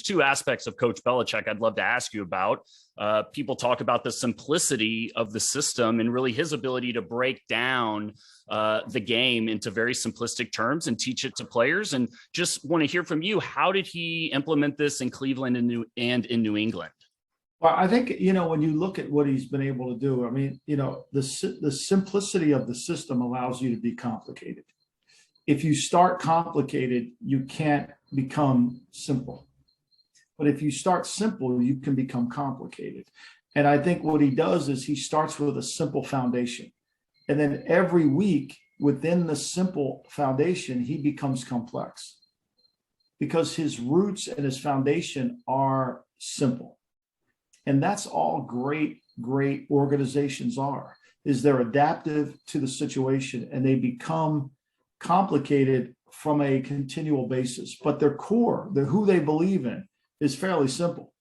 two aspects of Coach Belichick I'd love to ask you about. People talk about the simplicity of the system and really his ability to break down the game into very simplistic terms and teach it to players. And just want to hear from you. How did he implement this in Cleveland and in New England? Well, I think, when you look at what he's been able to do, I mean, the simplicity of the system allows you to be complicated. If you start complicated, you can't become simple. But if you start simple, you can become complicated. And I think what he does is he starts with a simple foundation. And then every week within the simple foundation, he becomes complex because his roots and his foundation are simple. And that's all great organizations is they're adaptive to the situation and they become complicated from a continual basis. But their core, who they believe in, is fairly simple.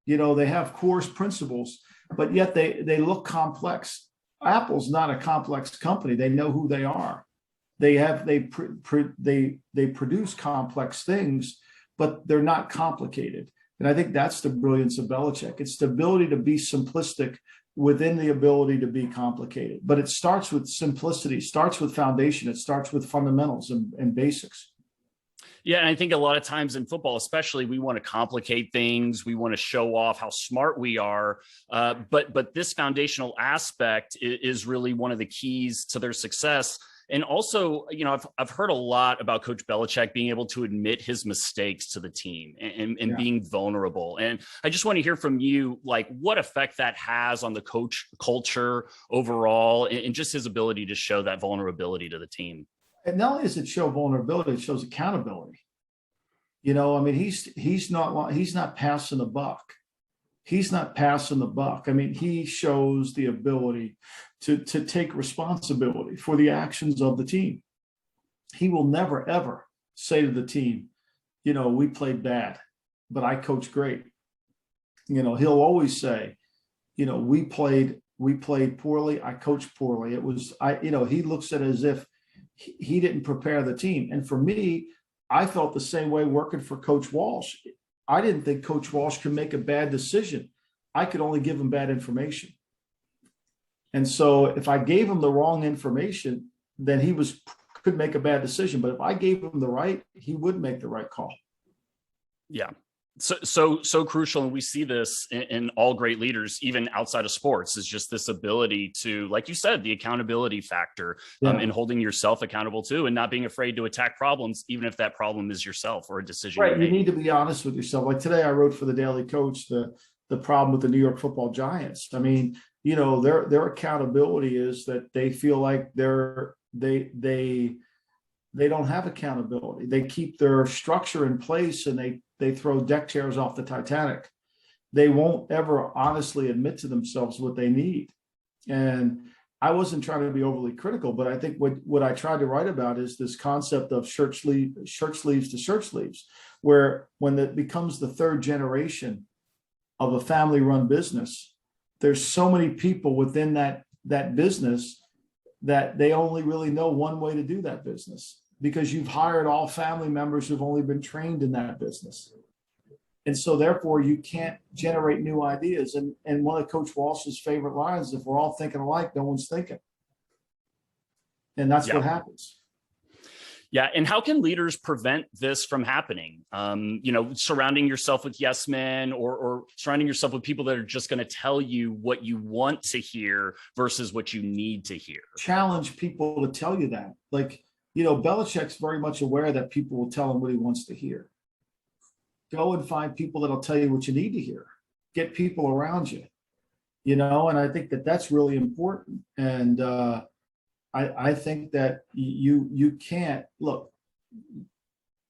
They have core principles, but yet they look complex. Apple's not a complex company. They know who they are. They produce complex things, but they're not complicated. And I think that's the brilliance of Belichick. It's the ability to be simplistic within the ability to be complicated. But it starts with simplicity, it starts with foundation, it starts with fundamentals and basics. Yeah, and I think a lot of times in football, especially, we want to complicate things. We want to show off how smart we are. But this foundational aspect is really one of the keys to their success. And also, I've heard a lot about Coach Belichick being able to admit his mistakes to the team and being vulnerable. And I just want to hear from you, like, what effect that has on the coach culture overall and just his ability to show that vulnerability to the team. And not only does it show vulnerability, it shows accountability. I mean, he's not passing the buck. He's not passing the buck. I mean, he shows the ability to take responsibility for the actions of the team. He will never, ever say to the team, we played bad, but I coached great. He'll always say, we played poorly. I coached poorly. He looks at it as if he didn't prepare the team. And for me, I felt the same way working for Coach Walsh. I didn't think Coach Walsh could make a bad decision. I could only give him bad information. And so if I gave him the wrong information, then he could make a bad decision. But if I gave him the right, he would make the right call. Yeah. So crucial. And we see this in all great leaders, even outside of sports, is just this ability to, like you said, the accountability factor and holding yourself accountable too, and not being afraid to attack problems, even if that problem is yourself or a decision. Right. You need to be honest with yourself. Like today, I wrote for the Daily Coach, the problem with the New York Football Giants. I mean, their accountability is that they feel like they don't have accountability. They keep their structure in place and they throw deck chairs off the Titanic. They won't ever honestly admit to themselves what they need. And I wasn't trying to be overly critical, but I think what I tried to write about is this concept of shirt sleeves to shirt sleeves, where when it becomes the third generation of a family-run business, there's so many people within that business that they only really know one way to do that business, because you've hired all family members who've only been trained in that business. And so therefore you can't generate new ideas. And one of Coach Walsh's favorite lines, if we're all thinking alike, no one's thinking. And that's what happens. Yeah. And how can leaders prevent this from happening? Surrounding yourself with yes men or surrounding yourself with people that are just going to tell you what you want to hear versus what you need to hear. Challenge people to tell you that. Like, Belichick's very much aware that people will tell him what he wants to hear. Go and find people that'll tell you what you need to hear. Get people around you, and I think that that's really important. And I think that you can't look.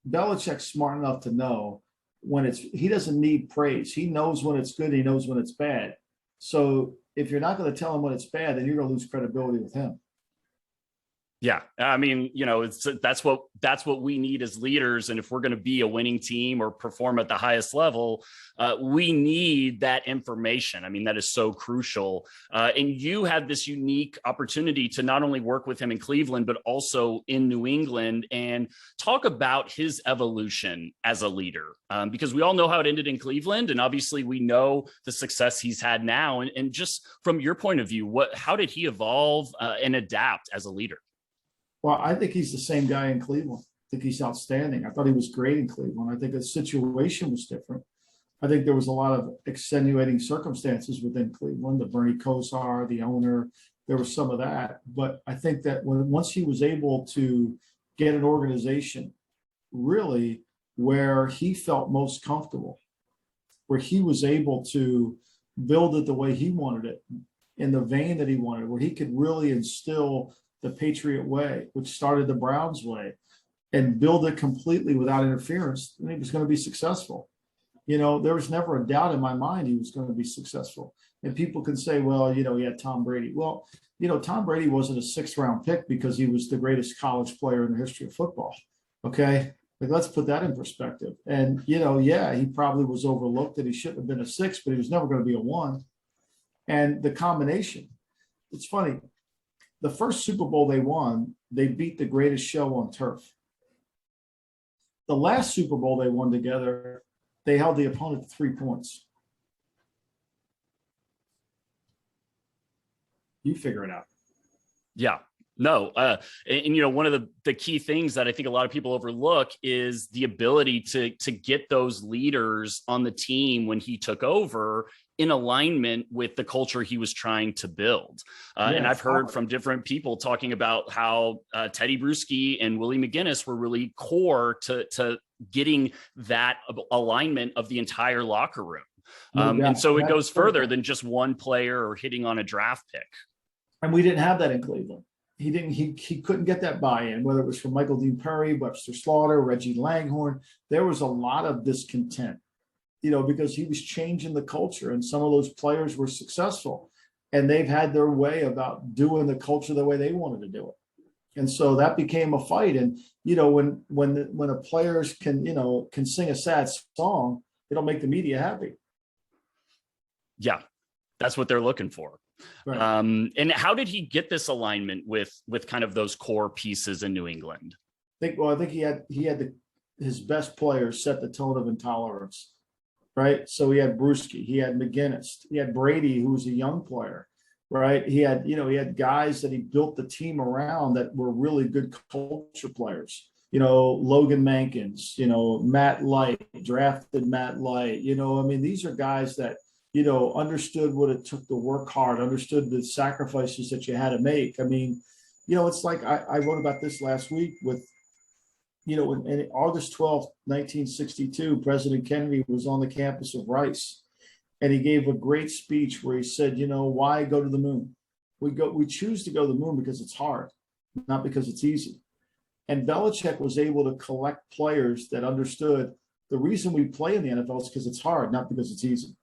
Belichick's smart enough to know when he doesn't need praise. He knows when it's good. He knows when it's bad. So if you're not going to tell him when it's bad, then you're going to lose credibility with him. Yeah, I mean, that's what we need as leaders, and if we're going to be a winning team or perform at the highest level, we need that information. I mean, that is so crucial. And you had this unique opportunity to not only work with him in Cleveland, but also in New England, and talk about his evolution as a leader. Because we all know how it ended in Cleveland, and obviously we know the success he's had now. And just from your point of view, how did he evolve and adapt as a leader? Well, I think he's the same guy in Cleveland. I think he's outstanding. I thought he was great in Cleveland. I think the situation was different. I think there was a lot of extenuating circumstances within Cleveland, the Bernie Kosar, the owner, there was some of that. But I think that once he was able to get an organization really where he felt most comfortable, where he was able to build it the way he wanted it, in the vein that he wanted, where he could really instill the Patriot way, which started the Browns way, and build it completely without interference, and he was going to be successful. There was never a doubt in my mind he was going to be successful. And people can say, well, he had Tom Brady. Well, Tom Brady wasn't a sixth-round pick because he was the greatest college player in the history of football. Okay? Like, let's put that in perspective. And, yeah, he probably was overlooked that he shouldn't have been a six, but he was never going to be a one. And the combination, it's funny. The first Super Bowl they won, they beat the greatest show on turf. The last Super Bowl they won together, they held the opponent to 3 points. You figure it out. Yeah. No. And one of the key things that I think a lot of people overlook is the ability to get those leaders on the team when he took over in alignment with the culture he was trying to build. And I've heard from different people talking about how Teddy Bruschi and Willie McGinnis were really core to getting that alignment of the entire locker room. And so it goes further than just one player or hitting on a draft pick. And we didn't have that in Cleveland. He couldn't get that buy-in, whether it was from Michael Dean Perry, Webster Slaughter, Reggie Langhorne. There was a lot of discontent, because he was changing the culture, and some of those players were successful, and they've had their way about doing the culture the way they wanted to do it. And so that became a fight. And, when a players can sing a sad song, it'll make the media happy. Yeah, that's what they're looking for. Right. And how did he get this alignment with kind of those core pieces in New England? I think he had his best players set the tone of intolerance, right? So he had Bruschi, he had McGinnis, he had Brady, who was a young player, right? He had guys that he built the team around that were really good culture players. Logan Mankins, Matt Light, drafted Matt Light. These are guys that understood what it took to work hard, understood the sacrifices that you had to make. It's like I wrote about this last week with, in August 12th, 1962, President Kennedy was on the campus of Rice, and he gave a great speech where he said, why go to the moon? We choose to go to the moon because it's hard, not because it's easy. And Belichick was able to collect players that understood the reason we play in the NFL is because it's hard, not because it's easy.